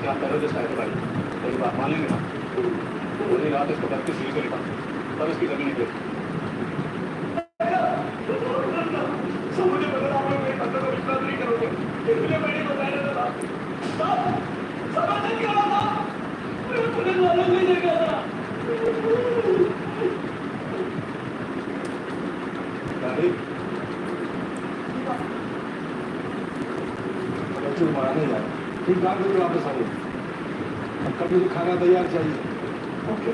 क्या टेररिस्ट आए थे भाई, तेरी बात मान लेंगे ना। पूरी रात इसको 32 सील से लिखा, तब इसकी जमीन निकली। ठीक बात करिए, वापस आइए। अब कभी भी खाना तैयार चाहिए। ओके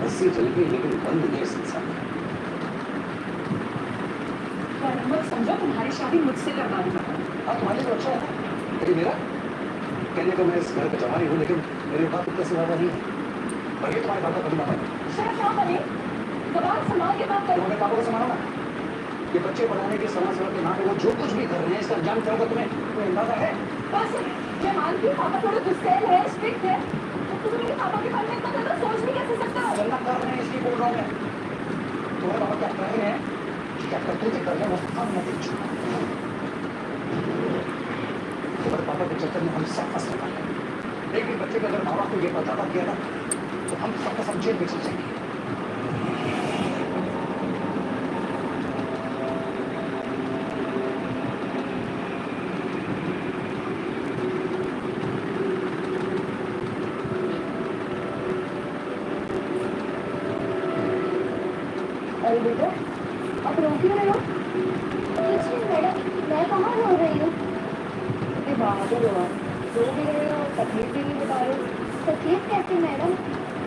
बस्सी चल गई लेकिन बंद नहीं सिलसिला। मत समझो, तुम्हारी शादी मुझसे करवा दूंगा। हाँ तुम्हारे लिए तो अच्छा है, लेकिन मेरा कहने को मैं इस घर का जवानी हूँ, लेकिन मेरे बाप इतना सिवा नहीं है। और ये तुम्हारे पापा कभी ना पाए। सर क्या बने, जवान संभाल के बात करो। तुम्हारे पापा को संभालो ना। ये बच्चे पढ़ाने के समय समय के नाम पे वो जो कुछ भी कर रहे हैं, इसका अंजाम क्या होगा तुम्हें अंदाजा है? बस मैं मानती हूँ पापा थोड़े गुस्सैल है, स्ट्रिक्ट है, तो तुम मेरे पापा के बारे में इतना गलत सोच भी कैसे सकते हो? गलत कर रहे हैं इसलिए बोल रहा हूँ मैं। तुम्हारे पापा क्या कर रहे हैं, क्या करते थे, कर रहे हैं, वो हम नहीं देख चुका। तुम्हारे पापा के चक्कर में हम सब फंस गए। एक भी बच्चे का अगर माँ बाप को ये पता लग गया ना, तो हम सबका सब जेल में चल जाएंगे। अरे बेटा, आप रो क्यों रहे हो? कुछ नहीं मैडम, मैं कहाँ रो रही हूँ? अरे बहादुर हो आप, रो भी रहे हो, तकलीफ भी नहीं बता रहे हो। तकलीफ कैसे मैडम?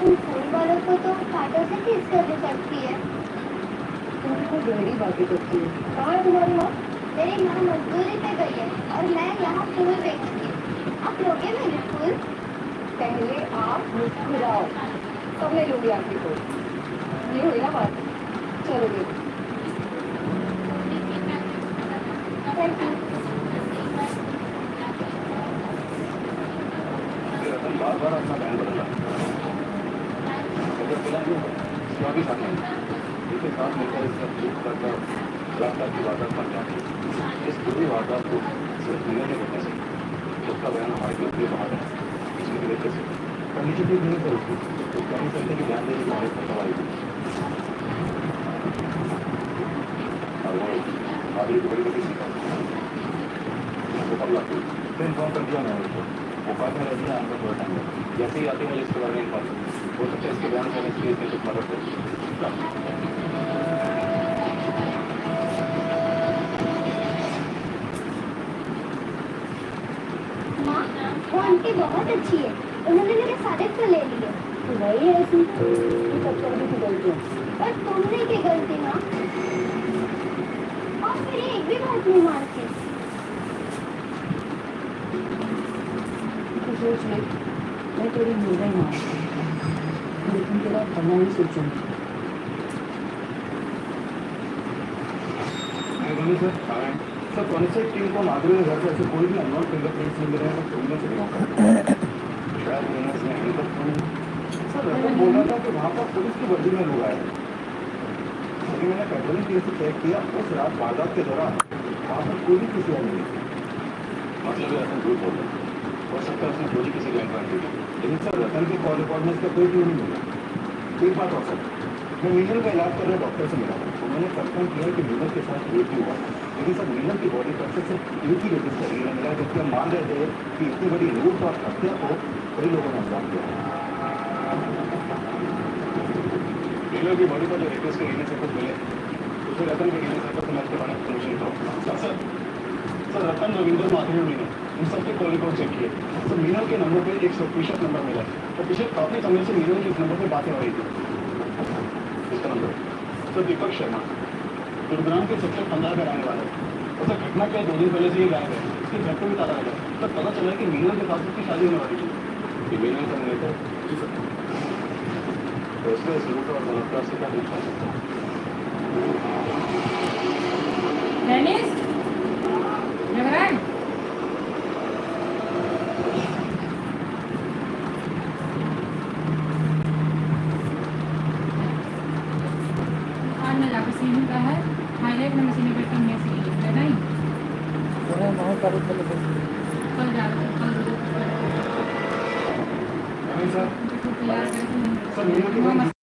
उन स्कूल वालों को तो कांटों से खींच करनी पड़ती है। तुम तो गहरी बातें करती हो। कहाँ है तुम्हारी माँ? मेरी माँ मजदूरी पे गई है और मैं यहाँ फूल बेचती हूँ। आप लोगे मेरे फूल? पहले आप मुस्कुराओ, तब मैं लूंगी आपकी फूल। ये हुई ना बात, चलो ये थैंक यू। रतन बार बार अपना बयान बदला, अगर फिलहाल इसका भी साथ नहीं, इसके साथ मिलकर इसका दुख करता बलात्कार की वारदात बन जाती। इस पूरी वारदात को सिर्फ मिलने के वजह से उसका बयान हमारे लिए भी बाहर है, इसकी वजह से कंडीशन भी नहीं है उसकी, तो कह नहीं सकते कि ध्यान देने की हमारे पर दवाई दी। और वो आदमी को बड़ी बड़ी सीखा वो कब लाती फिर इन्फॉर्म कर दिया मैंने उसको। वो बात में रहती है आपका थोड़ा टाइम, जैसे ही आते मुझे इसके बारे में इन्फॉर्म हो सकता है इसके बयान करने के लिए कुछ मदद हो। माँ, वो आंटी बहुत अच्छी है, उन्होंने मेरे सारे फल ले लिए। तो वही है ऐसी, तू कब कर दी थी गलती? पर तुमने की गलती माँ, और मेरी एक भी बात नहीं मानती। तो सोच ले, मैं तेरी निर्णय मानती हूँ, लेकिन तेरा भला ही सोचूंगी। सर कॉन्सेप्ट टीम को माधुरी ने घर से ऐसे कोई भी अननोन फिंगरप्रिंट्स नहीं मिले हैं, तो ढूंढने से नहीं शायद विनर्स ने अभी तक सर रतन बोल रहा था कि वहाँ पर पुलिस की वर्दी में लोग आए। लेकिन मैंने पेट्रोलिंग टीम से चेक किया, उस रात वारदात के दौरान वहाँ पर कोई भी किसी और नहीं थी। मतलब रतन झूठ बोल रहा है, हो सकता है उसने गोली किसी गैंग पर दी। लेकिन सर रतन के कॉल रिकॉर्ड में इसका कोई क्यों नहीं मिला। एक बात और सर, मैं मीनल का इलाज कर रहे डॉक्टर से मिला, उन्होंने कंफर्म किया कि मीनल के साथ रेप भी हुआ, लेकिन सर मीनल की बॉडी पर से सिर्फ एक ही रेपिस्ट का मिला, जबकि हम मान रहे थे कि इतनी बड़ी लूट और हत्या को कई लोगों ने अंजाम दिया। मीनल की बॉडी पर जो रेपिस्ट के गिरने से कुछ मिले, उसे रतन के गिरने से कुछ मैच करवाने की कोशिश करो। सर रतन रविंदर माधुरी मीनल इन सबके कॉल रिकॉर्ड चेक किए, तो मीनल के नंबर पे एक सस्पिशियस नंबर मिला और पिछले काफी समय से मीनल की इस नंबर पे बातें हो रही थी। इसका नंबर सर दीपक शर्मा, गुरुग्राम के सबसे फंदार का रहने वाला है। और सर घटना के 2 दिन पहले से ये गायब है, इसके घर पर भी ताला लगा। सर पता चला कि मीनल के पास उसकी शादी होने वाली थी। ये मीनल का नेता जी सर, तो इसमें इस लूट और बलात्कार से क्या पूछा सकता है? डेनिस, जगरान, आज मैं जाकर सीने का है, हाईलाइट में मशीन पे करने से है नहीं। कल जा सर कल सर मीना की